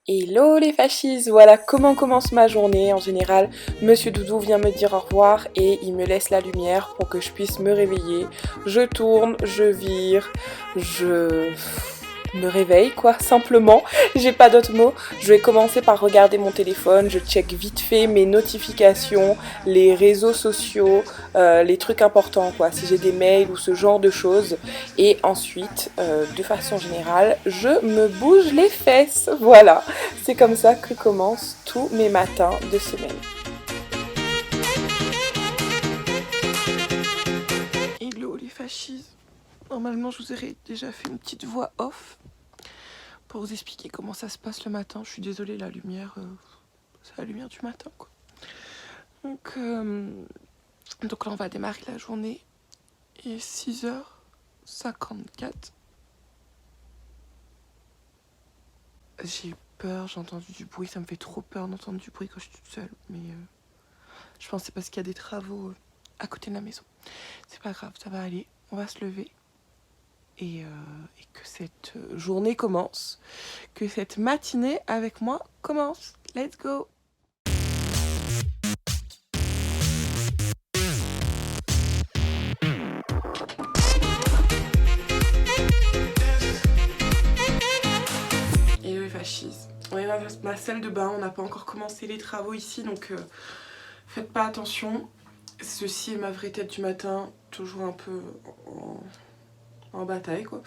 Hello les fascistes, voilà comment commence ma journée. En général, Monsieur Doudou vient me dire au revoir et il me laisse la lumière pour que je puisse me réveiller. Je tourne, je vire, je me réveille quoi, simplement. J'ai pas d'autres mots. Je vais commencer par regarder mon téléphone, je check vite fait mes notifications, les réseaux sociaux, les trucs importants quoi, si j'ai des mails ou ce genre de choses. Et ensuite, de façon générale, je me bouge les fesses, voilà. C'est comme ça que commencent tous mes matins de semaine. Hello les fascistes. Normalement, je vous aurais déjà fait une petite voix off pour vous expliquer comment ça se passe le matin. Je suis désolée, la lumière, c'est la lumière du matin, quoi. Donc là, on va démarrer la journée. Il est 6h54. J'ai eu peur, j'ai entendu du bruit. Ça me fait trop peur d'entendre du bruit quand je suis toute seule. Mais je pense que c'est parce qu'il y a des travaux à côté de la maison. C'est pas grave, ça va aller. On va se lever. Et que cette journée commence, que cette matinée avec moi commence. Let's go! Et oui, fascisme. On est dans ma salle de bain, on n'a pas encore commencé les travaux ici, donc faites pas attention. Ceci est ma vraie tête du matin, toujours un peu en bataille quoi.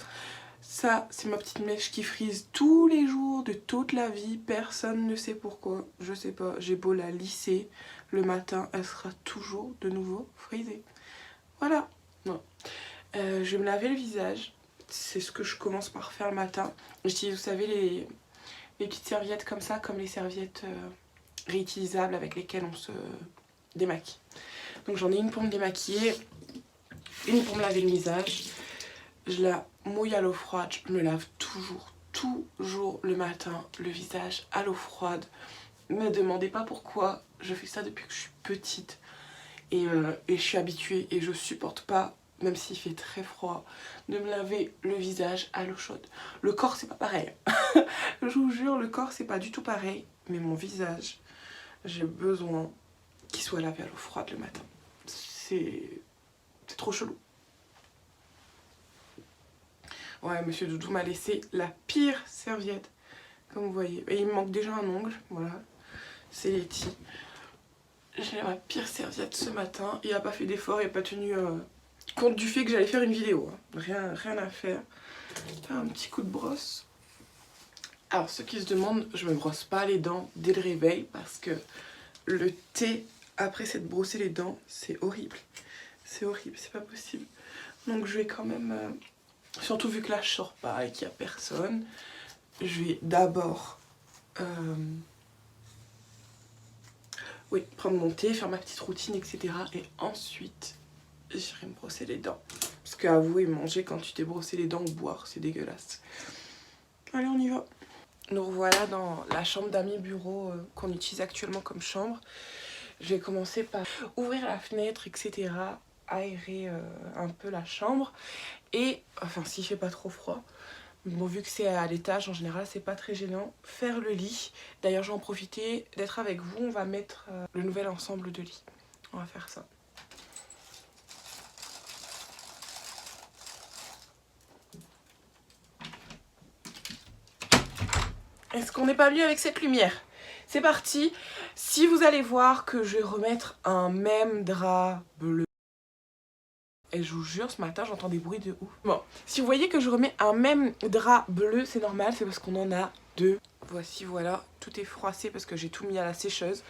Ça, c'est ma petite mèche qui frise tous les jours de toute la vie. Personne ne sait pourquoi. Je sais pas. J'ai beau la lisser le matin, elle sera toujours de nouveau frisée. Voilà. Non. Je vais me laver le visage. C'est ce que je commence par faire le matin. J'utilise, vous savez, les petites serviettes comme ça, comme les serviettes réutilisables avec lesquelles on se démaquille. Donc j'en ai une pour me démaquiller, une pour me laver le visage. Je la mouille à l'eau froide, je me lave toujours le matin le visage à l'eau froide. Ne me demandez pas pourquoi, je fais ça depuis que je suis petite et je suis habituée et je supporte pas, même s'il fait très froid, de me laver le visage à l'eau chaude. Le corps c'est pas pareil, je vous jure, le corps c'est pas du tout pareil, mais mon visage, j'ai besoin qu'il soit lavé à l'eau froide le matin. C'est trop chelou. Ouais, Monsieur Doudou m'a laissé la pire serviette, comme vous voyez. Et il me manque déjà un ongle, voilà. C'est Letty. J'ai ma pire serviette ce matin. Il n'a pas fait d'effort, il n'a pas tenu compte du fait que j'allais faire une vidéo. Hein. Rien à faire. Faire un petit coup de brosse. Alors, ceux qui se demandent, je me brosse pas les dents dès le réveil parce que le thé après s'être brossé les dents, c'est horrible. C'est horrible, c'est pas possible. Donc je vais quand même... surtout vu que là je sors pas et qu'il n'y a personne, je vais d'abord prendre mon thé, faire ma petite routine, etc. Et ensuite, j'irai me brosser les dents. Parce qu'avouez, manger quand tu t'es brossé les dents ou boire, c'est dégueulasse. Allez, on y va. Nous revoilà dans la chambre d'amis bureau qu'on utilise actuellement comme chambre. Je vais commencer par ouvrir la fenêtre, etc. Aérer un peu la chambre. Et, enfin, s'il fait pas trop froid, bon, vu que c'est à l'étage, en général, c'est pas très gênant, faire le lit. D'ailleurs, je vais en profiter d'être avec vous. On va mettre le nouvel ensemble de lit. On va faire ça. Est-ce qu'on n'est pas mieux avec cette lumière? C'est parti. Si vous allez voir que je vais remettre un même drap bleu, et je vous jure, ce matin, j'entends des bruits de ouf. Bon, si vous voyez que je remets un même drap bleu, c'est normal, c'est parce qu'on en a deux. Voici, voilà, tout est froissé parce que j'ai tout mis à la sécheuse.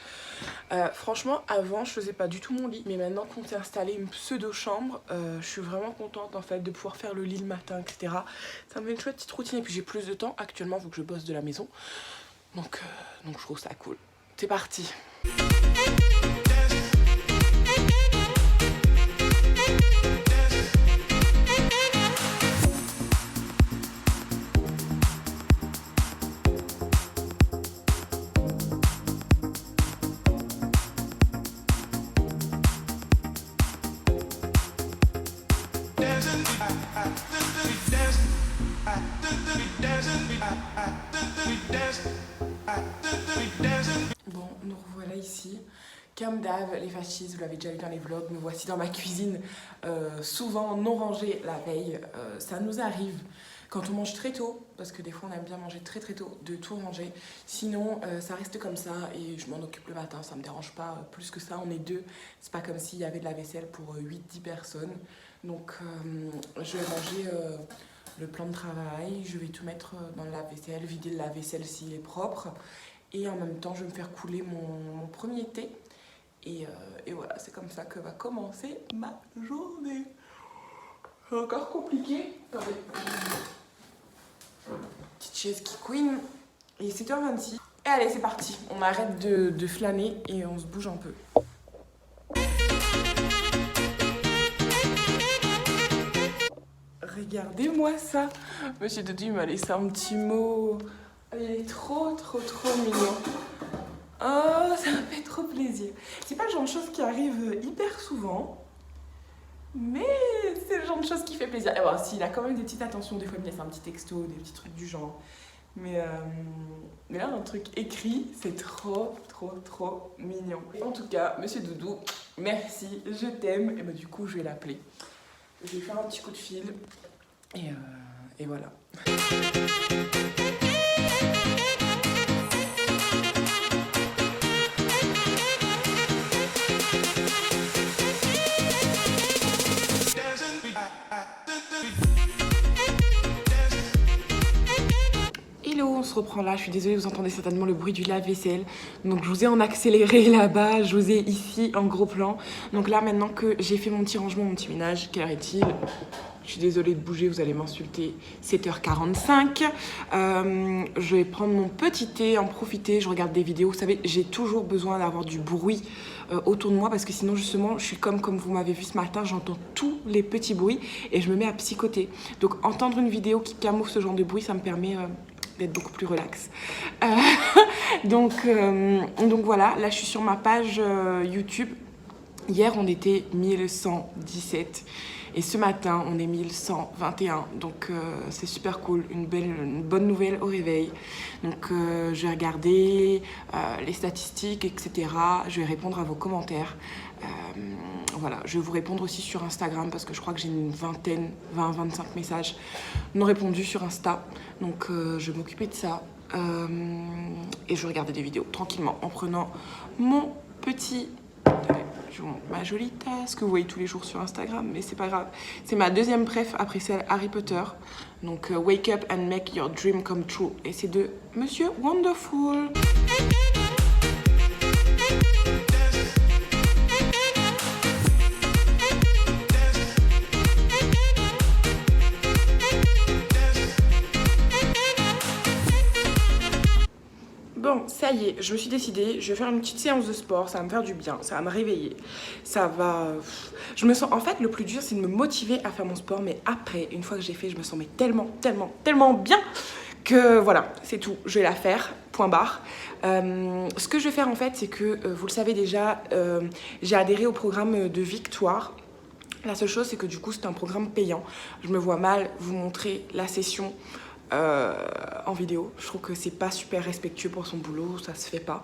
Franchement, avant, je faisais pas du tout mon lit. Mais maintenant qu'on s'est installé une pseudo-chambre, je suis vraiment contente, en fait, de pouvoir faire le lit le matin, etc. Ça me fait une chouette petite routine. Et puis, j'ai plus de temps actuellement, vu que je bosse de la maison. Donc je trouve ça cool. C'est parti. Comme d'hab, les fascistes, vous l'avez déjà vu dans les vlogs, me voici dans ma cuisine, souvent non rangée la veille. Ça nous arrive quand on mange très tôt, parce que des fois on aime bien manger très tôt, de tout ranger. Sinon, ça reste comme ça et je m'en occupe le matin, ça me dérange pas plus que ça. On est deux, c'est pas comme s'il y avait de la vaisselle pour 8-10 personnes. Donc je vais manger le plan de travail, je vais tout mettre dans le lave-vaisselle, vider le lave-vaisselle s'il est propre. Et en même temps, je vais me faire couler mon premier thé. Et voilà, c'est comme ça que va commencer ma journée. C'est encore compliqué. Attendez. Petite chaise qui queen. Et 7h26. Et allez, c'est parti. On arrête de flâner et on se bouge un peu. Regardez-moi ça. Monsieur Doudou m'a laissé un petit mot. Il est trop mignon. Oh, ça me fait trop plaisir. C'est pas le genre de choses qui arrive hyper souvent, mais c'est le genre de choses qui fait plaisir. Et bon, s'il a quand même des petites attentions, des fois il me laisse un petit texto, des petits trucs du genre. Mais là, un truc écrit, c'est trop mignon. En tout cas, Monsieur Doudou, merci, je t'aime. Et bah du coup, je vais l'appeler. Je vais lui faire un petit coup de fil. Et voilà. Hello, on se reprend là, je suis désolée, vous entendez certainement le bruit du lave-vaisselle. Donc je vous ai en accéléré là-bas, je vous ai ici en gros plan. Donc là maintenant que j'ai fait mon petit rangement, mon petit ménage, quelle heure est-il ? Je suis désolée de bouger, vous allez m'insulter. 7h45. Je vais prendre mon petit thé, en profiter, je regarde des vidéos. Vous savez, j'ai toujours besoin d'avoir du bruit autour de moi parce que sinon justement, je suis comme vous m'avez vu ce matin, j'entends tous les petits bruits et je me mets à psychoter. Donc entendre une vidéo qui camoufle ce genre de bruit, ça me permet d'être beaucoup plus relax. Donc voilà, là je suis sur ma page YouTube. Hier on était 1117 et ce matin on est 1121, donc c'est super cool, une bonne nouvelle au réveil. Donc je vais regarder les statistiques, etc. Je vais répondre à vos commentaires. Voilà, je vais vous répondre aussi sur Instagram parce que je crois que j'ai une 20-25 messages non répondus sur Insta. Donc je vais m'occuper de ça et je vais regarder des vidéos tranquillement en prenant mon petit... Je vous montre ma jolie tasse que vous voyez tous les jours sur Instagram, mais c'est pas grave. C'est ma deuxième préf après celle Harry Potter. Donc Wake Up and Make Your Dream Come True. Et c'est de Monsieur Wonderful. Bon, ça y est, je me suis décidée, je vais faire une petite séance de sport, ça va me faire du bien, ça va me réveiller, ça va... Je me sens... En fait, le plus dur, c'est de me motiver à faire mon sport, mais après, une fois que j'ai fait, je me sens mais tellement bien que voilà, c'est tout, je vais la faire, point barre. Ce que je vais faire en fait, c'est que, vous le savez déjà, j'ai adhéré au programme de Victoire. La seule chose, c'est que du coup, c'est un programme payant. Je me vois mal vous montrer la session en vidéo. Je trouve que c'est pas super respectueux pour son boulot, ça se fait pas.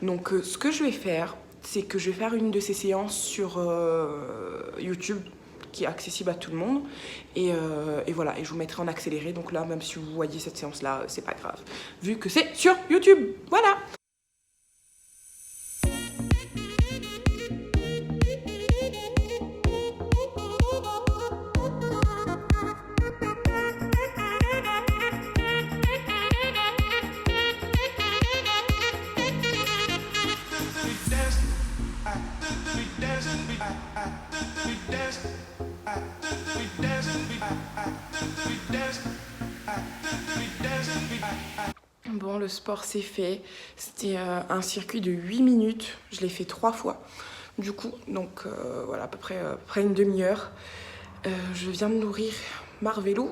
Donc ce que je vais faire, c'est que je vais faire une de ces séances sur YouTube qui est accessible à tout le monde et voilà, et je vous mettrai en accéléré. Donc là, même si vous voyez cette séance là, c'est pas grave vu que c'est sur YouTube. Voilà. Bon, le sport c'est fait. C'était un circuit de 8 minutes. Je l'ai fait 3 fois. Du coup, donc voilà, à peu près une demi-heure. Je viens de nourrir Marvelou.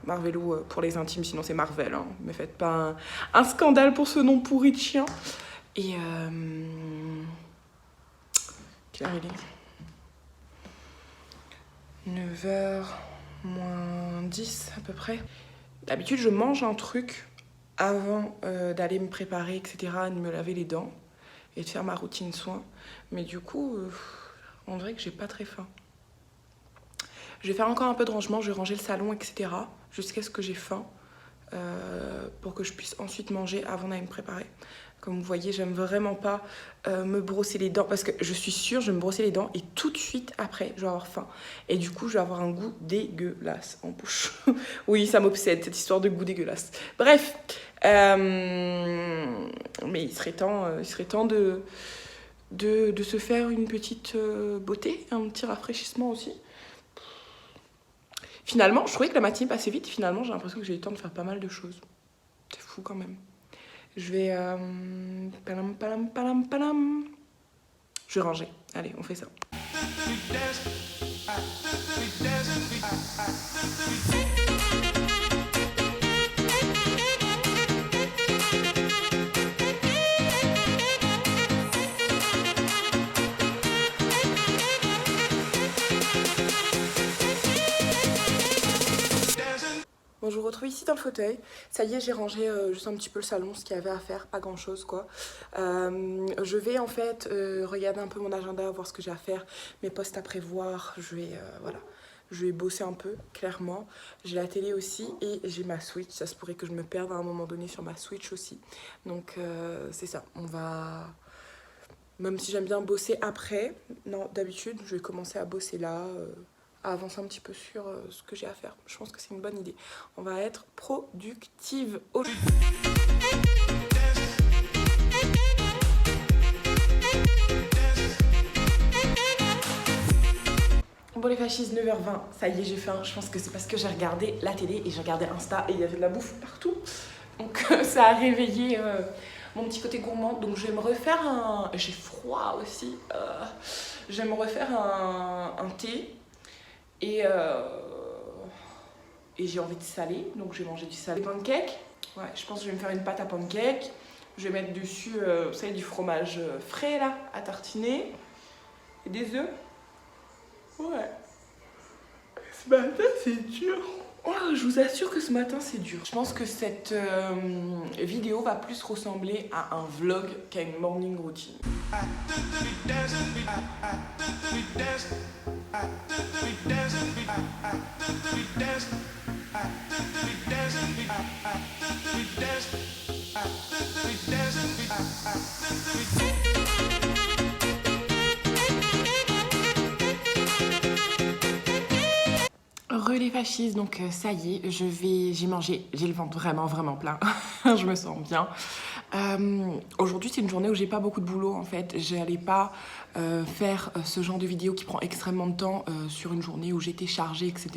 Marvelou pour les intimes, sinon c'est Marvel. Hein. Ne me faites pas un scandale pour ce nom pourri de chien. Et quelle heure il est ? 9h moins 10 à peu près. D'habitude, je mange un truc avant d'aller me préparer, etc., de me laver les dents. et de faire ma routine soins. Mais du coup, on dirait que j'ai pas très faim. Je vais faire encore un peu de rangement, je vais ranger le salon, etc. jusqu'à ce que j'ai faim pour que je puisse ensuite manger avant d'aller me préparer. Comme vous voyez, j'aime vraiment pas me brosser les dents parce que je suis sûre, je vais me brosser les dents et tout de suite après, je vais avoir faim. Et du coup, je vais avoir un goût dégueulasse en bouche. Oui, ça m'obsède, cette histoire de goût dégueulasse. Bref, mais il serait temps de se faire une petite beauté, un petit rafraîchissement aussi. Finalement, je trouvais que la matinée passait vite. Finalement, j'ai l'impression que j'ai eu le temps de faire pas mal de choses. C'est fou quand même. Je vais... Je vais ranger. Allez, on fait ça. Bon, je vous retrouve ici dans le fauteuil. Ça y est, j'ai rangé juste un petit peu le salon, ce qu'il y avait à faire, pas grand chose quoi. Je vais en fait regarder un peu mon agenda, voir ce que j'ai à faire, mes postes à prévoir. Voilà, je vais bosser un peu, clairement. J'ai la télé aussi et j'ai ma Switch. Ça se pourrait que je me perde à un moment donné sur ma Switch aussi. Donc c'est ça, on va... Même si j'aime bien bosser après, non, d'habitude, je vais commencer à bosser là... à avancer un petit peu sur ce que j'ai à faire. Je pense que c'est une bonne idée. On va être productive aujourd'hui. Bon les fascistes, 9h20, ça y est j'ai faim. Je pense que c'est parce que j'ai regardé la télé et j'ai regardé Insta et il y avait de la bouffe partout. Donc ça a réveillé mon petit côté gourmand. Donc je vais me refaire un... J'ai froid aussi. Je vais me refaire un thé. Et j'ai envie de saler, donc je vais manger du salé. Des pancakes, ouais, je pense que je vais me faire une pâte à pancakes. Je vais mettre dessus, vous savez, du fromage frais là, à tartiner. Et des œufs. Ouais. Ce matin, c'est dur. Oh, je vous assure que ce matin, c'est dur. Je pense que cette vidéo va plus ressembler à un vlog qu'à une morning routine. Les fascistes, donc ça y est, j'ai mangé, j'ai le ventre vraiment plein, je me sens bien. Aujourd'hui c'est une journée où j'ai pas beaucoup de boulot en fait, j'allais pas faire ce genre de vidéo qui prend extrêmement de temps sur une journée où j'étais chargée, etc.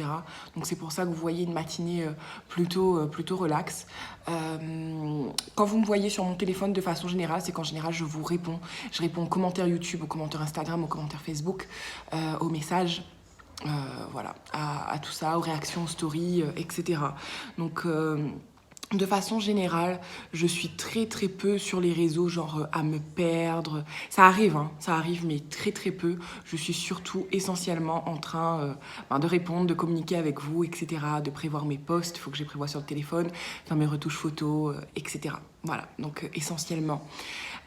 Donc c'est pour ça que vous voyez une matinée plutôt relax. Quand vous me voyez sur mon téléphone de façon générale, c'est qu'en général je vous réponds. Je réponds aux commentaires YouTube, aux commentaires Instagram, aux commentaires Facebook, aux messages. Voilà, à tout ça, aux réactions, aux stories, etc. Donc, de façon générale, je suis très peu sur les réseaux, genre à me perdre. Ça arrive, hein, ça arrive, mais très peu. Je suis surtout essentiellement en train de répondre, de communiquer avec vous, etc. De prévoir mes posts, il faut que je les prévoie sur le téléphone, faire mes retouches photos, etc. Voilà, donc essentiellement.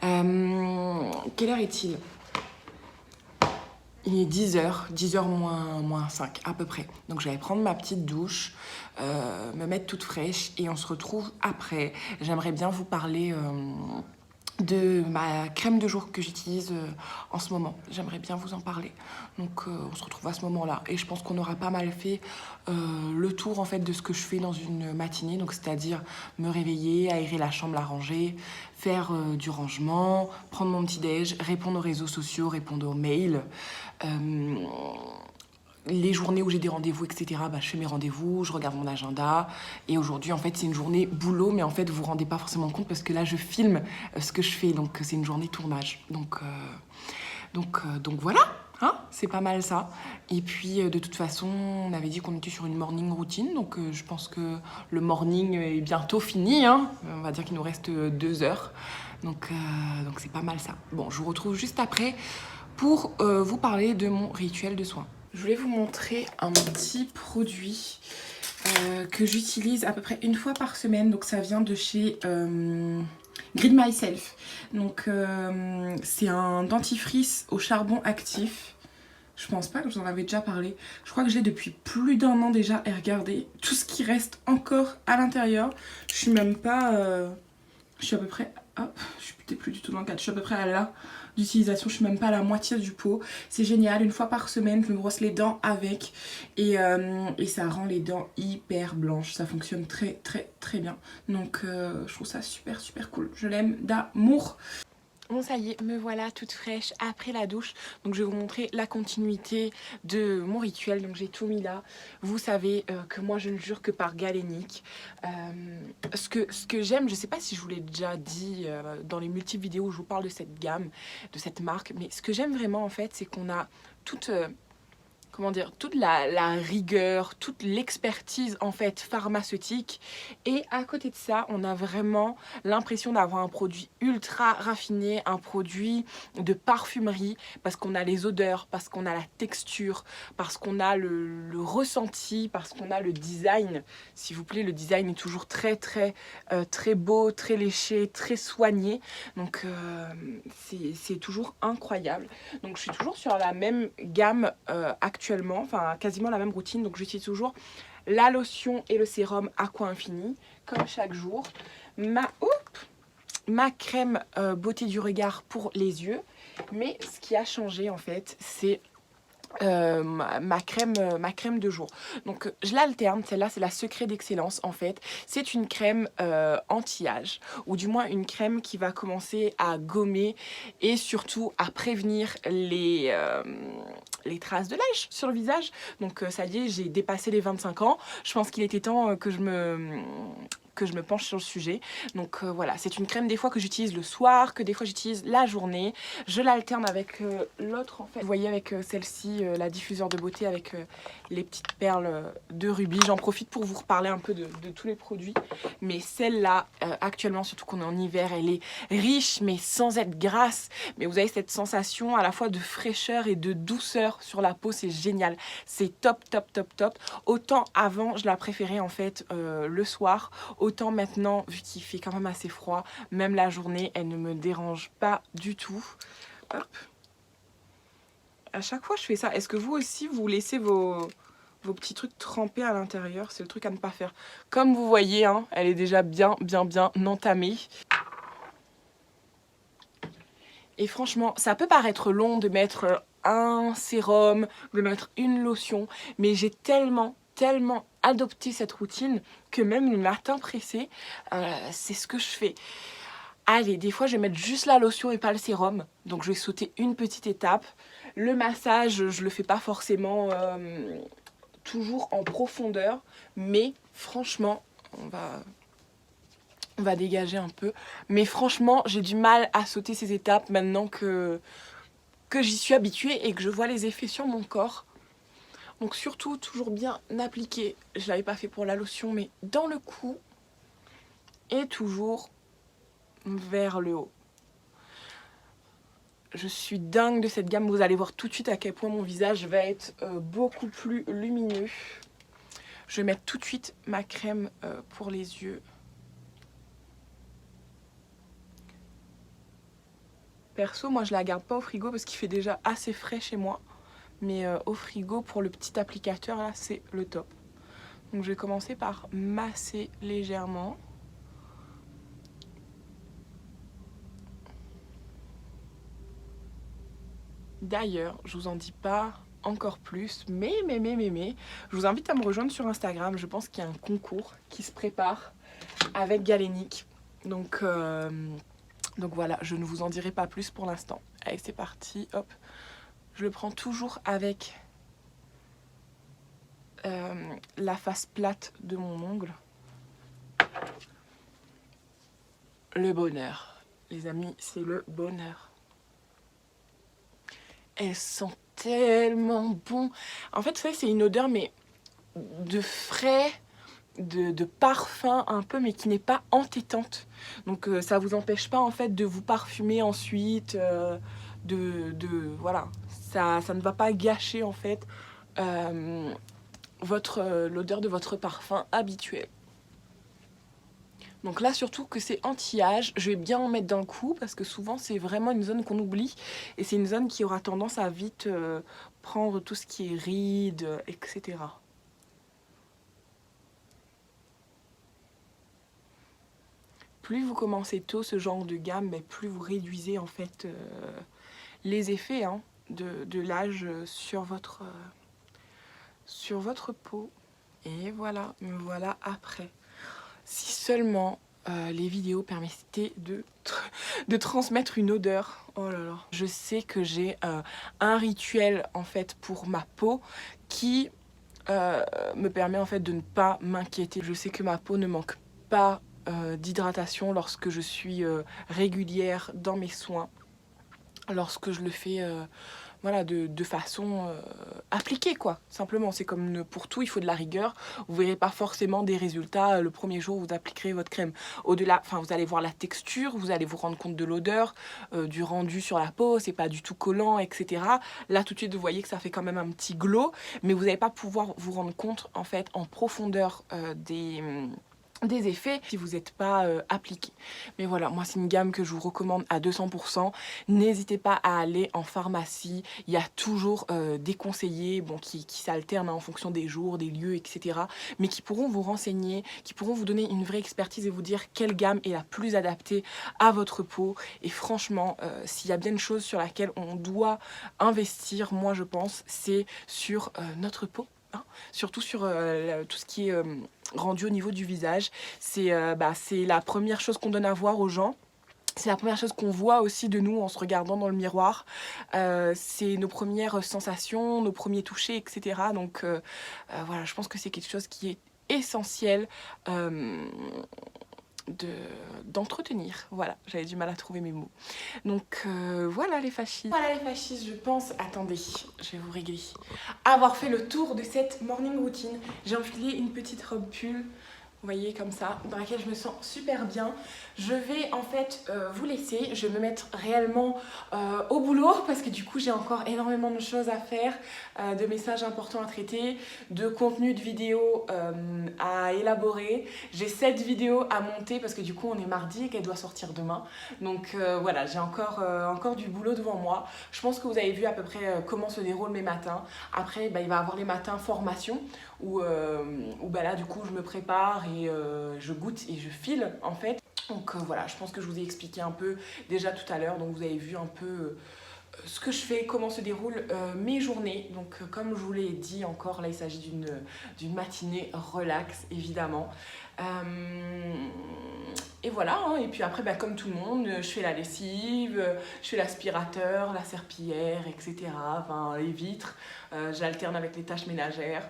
Quelle heure est-il ? Il est 10h moins 5 à peu près. Donc je vais prendre ma petite douche, me mettre toute fraîche et on se retrouve après. J'aimerais bien vous parler de ma crème de jour que j'utilise en ce moment. J'aimerais bien vous en parler. Donc on se retrouve à ce moment-là. Et je pense qu'on aura pas mal fait le tour en fait de ce que je fais dans une matinée. Donc c'est-à-dire me réveiller, aérer la chambre, la ranger, faire du rangement, prendre mon petit déj, répondre aux réseaux sociaux, répondre aux mails. Les journées où j'ai des rendez-vous, etc., je fais mes rendez-vous, je regarde mon agenda. Et aujourd'hui, en fait, c'est une journée boulot, mais en fait, vous vous rendez pas forcément compte parce que là, je filme ce que je fais. Donc, c'est une journée tournage. Donc voilà, hein, c'est pas mal ça. Et puis, de toute façon, on avait dit qu'on était sur une morning routine. Donc, je pense que le morning est bientôt fini. Hein. On va dire qu'il nous reste 2 heures. Donc c'est pas mal ça. Bon, je vous retrouve juste après pour vous parler de mon rituel de soins. Je voulais vous montrer un petit produit que j'utilise à peu près une fois par semaine. Donc ça vient de chez Green Myself. Donc c'est un dentifrice au charbon actif. Je pense pas que je vous en avais déjà parlé. Je crois que je l'ai depuis plus d'1 an déjà. Et regardez, tout ce qui reste encore à l'intérieur. Je suis même pas... je suis à peu près... Hop, je suis peut-être plus du tout dans le cadre. Je suis à peu près à là d'utilisation. Je suis même pas à la moitié du pot. C'est génial. Une fois par semaine, je me brosse les dents avec. Et ça rend les dents hyper blanches. Ça fonctionne très très très bien. Donc je trouve ça super super cool. Je l'aime d'amour. Bon ça y est, me voilà toute fraîche après la douche. Donc je vais vous montrer la continuité de mon rituel. Donc j'ai tout mis là. Vous savez que moi je ne jure que par Galénic. Ce que j'aime, je sais pas si je vous l'ai déjà dit dans les multiples vidéos où je vous parle de cette gamme, de cette marque. Mais ce que j'aime vraiment en fait, c'est qu'on a toute... comment dire, toute la rigueur, toute l'expertise en fait pharmaceutique, et à côté de ça on a vraiment l'impression d'avoir un produit ultra raffiné, un produit de parfumerie, parce qu'on a les odeurs, parce qu'on a la texture, parce qu'on a le ressenti, parce qu'on a le design. S'il vous plaît, le design est toujours très beau, très léché, très soigné, donc c'est toujours incroyable. Donc je suis toujours sur la même gamme actuellement, enfin quasiment la même routine. Donc j'utilise toujours la lotion et le sérum Aqua Infini comme chaque jour, ma crème beauté du regard pour les yeux. Mais ce qui a changé en fait, c'est ma crème de jour. Donc je l'alterne, celle-là c'est la Secret d'Excellence en fait. C'est une crème anti-âge, ou du moins une crème qui va commencer à gommer et surtout à prévenir les traces de l'âge sur le visage. Donc ça y est, j'ai dépassé les 25 ans. Je pense qu'il était temps que je me penche sur le sujet. Donc voilà, c'est une crème des fois que j'utilise le soir, que des fois j'utilise la journée. Je l'alterne avec l'autre en fait. Vous voyez avec celle-ci, la diffuseur de beauté avec les petites perles de rubis. J'en profite pour vous reparler un peu de tous les produits. Mais celle-là, actuellement, surtout qu'on est en hiver, elle est riche mais sans être grasse. Mais vous avez cette sensation à la fois de fraîcheur et de douceur sur la peau, c'est génial. C'est top, top, top, top. Autant avant, je la préférais en fait le soir. Autant maintenant, vu qu'il fait quand même assez froid, même la journée, elle ne me dérange pas du tout. Hop. À chaque fois, je fais ça. Est-ce que vous aussi, vous laissez vos petits trucs trempés à l'intérieur? C'est le truc à ne pas faire. Comme vous voyez, hein, elle est déjà bien entamée. Et franchement, ça peut paraître long de mettre un sérum, de mettre une lotion, mais j'ai tellement adopté cette routine que même le matin pressé, c'est ce que je fais. Allez, des fois je vais mettre juste la lotion et pas le sérum, donc je vais sauter une petite étape. Le massage, je le fais pas forcément toujours en profondeur, mais franchement, on va dégager un peu. Mais franchement, j'ai du mal à sauter ces étapes maintenant que j'y suis habituée et que je vois les effets sur mon corps. Donc surtout, toujours bien appliqué. Je l'avais pas fait pour la lotion, mais dans le cou et toujours vers le haut. Je suis dingue de cette gamme. Vous allez voir tout de suite à quel point mon visage va être beaucoup plus lumineux. Je vais mettre tout de suite ma crème pour les yeux. Perso, moi je la garde pas au frigo parce qu'il fait déjà assez frais chez moi. Mais au frigo, pour le petit applicateur, là, c'est le top. Donc je vais commencer par masser légèrement. D'ailleurs, je vous en dis pas encore plus, mais, je vous invite à me rejoindre sur Instagram. Je pense qu'il y a un concours qui se prépare avec Galénic. Donc voilà, je ne vous en dirai pas plus pour l'instant. Allez, c'est parti, hop. Je le prends toujours avec la face plate de mon ongle. Le bonheur. Les amis, c'est le bonheur. Elles sentent tellement bon. En fait, c'est une odeur, mais de frais, de parfum un peu, mais qui n'est pas entêtante. Donc ça vous empêche pas en fait de vous parfumer ensuite, voilà. Ça ne va pas gâcher en fait l'odeur de votre parfum habituel. Donc là, surtout que c'est anti-âge, je vais bien en mettre dans le cou parce que souvent c'est vraiment une zone qu'on oublie et c'est une zone qui aura tendance à vite prendre tout ce qui est rides, etc. Plus vous commencez tôt ce genre de gamme, mais plus vous réduisez en fait les effets de l'âge sur votre peau. Et voilà, me voilà après. Si seulement les vidéos permettaient de transmettre une odeur. Oh là là. Je sais que j'ai un rituel en fait pour ma peau qui me permet en fait de ne pas m'inquiéter. Je sais que ma peau ne manque pas d'hydratation lorsque je suis régulière dans mes soins. Lorsque je le fais voilà, de façon appliquée, quoi. Simplement, c'est comme pour tout, il faut de la rigueur. Vous verrez pas forcément des résultats le premier jour où vous appliquerez votre crème. Au-delà, enfin, vous allez voir la texture, vous allez vous rendre compte de l'odeur, du rendu sur la peau, c'est pas du tout collant, etc. Là, tout de suite, vous voyez que ça fait quand même un petit glow, mais vous n'allez pas pouvoir vous rendre compte, en fait, en profondeur des effets si vous n'êtes pas appliqué. Mais voilà, moi c'est une gamme que je vous recommande à 200%. N'hésitez pas à aller en pharmacie. Il y a toujours des conseillers qui s'alternent en fonction des jours, des lieux, etc. Mais qui pourront vous renseigner, qui pourront vous donner une vraie expertise et vous dire quelle gamme est la plus adaptée à votre peau. Et franchement, s'il y a bien une chose sur laquelle on doit investir, moi je pense, c'est sur notre peau. Surtout sur tout ce qui est rendu au niveau du visage. C'est la première chose qu'on donne à voir aux gens. C'est la première chose qu'on voit aussi de nous en se regardant dans le miroir. C'est nos premières sensations, nos premiers touchés, etc. Donc voilà, je pense que c'est quelque chose qui est essentiel d'entretenir. Voilà, j'avais du mal à trouver mes mots. Donc voilà les fascistes. Voilà les fascistes, je pense, attendez, je vais vous régler. Avoir fait le tour de cette morning routine, j'ai enfilé une petite robe pull, vous voyez comme ça, dans laquelle je me sens super bien. Je vais en fait vous laisser, je vais me mettre réellement au boulot parce que du coup j'ai encore énormément de choses à faire, de messages importants à traiter, de contenu de vidéos à élaborer. J'ai 7 vidéos à monter parce que du coup on est mardi et qu'elle doit sortir demain. Donc voilà, j'ai encore du boulot devant moi. Je pense que vous avez vu à peu près comment se déroulent mes matins. Après il va y avoir les matins formation où là du coup je me prépare et je goûte et je file en fait. Donc voilà, je pense que je vous ai expliqué un peu déjà tout à l'heure, donc vous avez vu un peu ce que je fais, comment se déroulent mes journées. Donc comme je vous l'ai dit encore, là il s'agit d'une matinée relax évidemment. Et voilà, et puis après comme tout le monde, je fais la lessive, je fais l'aspirateur, la serpillière, etc. Enfin les vitres, j'alterne avec les tâches ménagères.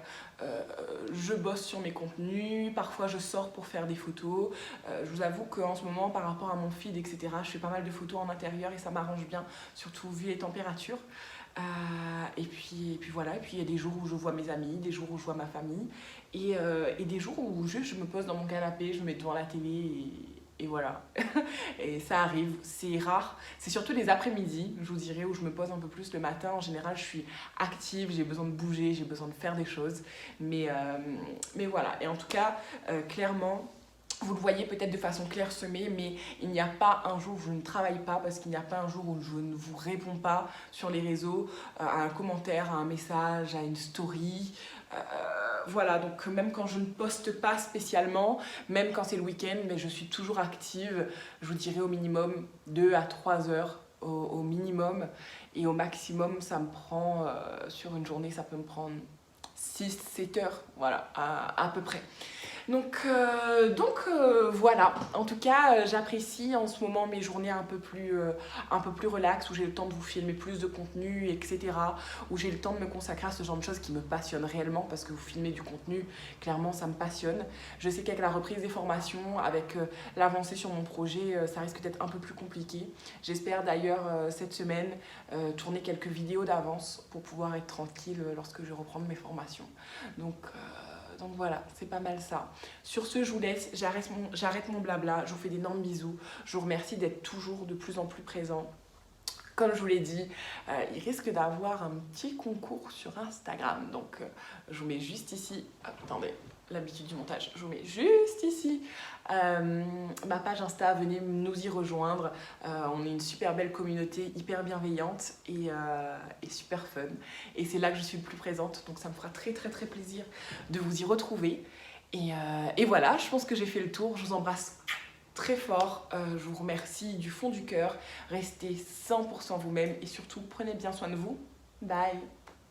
Je bosse sur mes contenus, parfois je sors pour faire des photos. Je vous avoue qu'en ce moment, par rapport à mon feed, etc., je fais pas mal de photos en intérieur et ça m'arrange bien, surtout vu les températures. Et puis voilà, et puis il y a des jours où je vois mes amis, des jours où je vois ma famille, et des jours où juste je me pose dans mon canapé, je me mets devant la télé et voilà. Et ça arrive, c'est rare. C'est surtout les après-midi, je vous dirais, où je me pose un peu plus. Le matin, en général, je suis active, j'ai besoin de bouger, j'ai besoin de faire des choses. Mais voilà, et en tout cas, clairement, vous le voyez peut-être de façon clairsemée, mais il n'y a pas un jour où je ne travaille pas, parce qu'il n'y a pas un jour où je ne vous réponds pas sur les réseaux, à un commentaire, à un message, à une story. Voilà, donc même quand je ne poste pas spécialement, même quand c'est le week-end, mais je suis toujours active, je vous dirais au minimum 2 à 3 heures au minimum, et au maximum ça me prend, sur une journée ça peut me prendre 6-7 heures, voilà, à peu près. Donc voilà, en tout cas j'apprécie en ce moment mes journées un peu plus relax, où j'ai le temps de vous filmer plus de contenu, etc. Où j'ai le temps de me consacrer à ce genre de choses qui me passionnent réellement, parce que vous filmez du contenu, clairement ça me passionne. Je sais qu'avec la reprise des formations, avec l'avancée sur mon projet, ça risque d'être un peu plus compliqué. J'espère d'ailleurs cette semaine tourner quelques vidéos d'avance pour pouvoir être tranquille lorsque je reprends mes formations. Donc voilà, c'est pas mal ça. Sur ce, je vous laisse, j'arrête mon blabla, je vous fais d'énormes bisous. Je vous remercie d'être toujours de plus en plus présents. Comme je vous l'ai dit, il risque d'avoir un petit concours sur Instagram. Donc, je vous mets juste ici. Attendez, l'habitude du montage. Je vous mets juste ici ma page Insta. Venez nous y rejoindre. On est une super belle communauté, hyper bienveillante et super fun. Et c'est là que je suis le plus présente. Donc, ça me fera très, très, très plaisir de vous y retrouver. Et voilà, je pense que j'ai fait le tour. Je vous embrasse très fort, je vous remercie du fond du cœur. Restez 100% vous-même et surtout prenez bien soin de vous. Bye.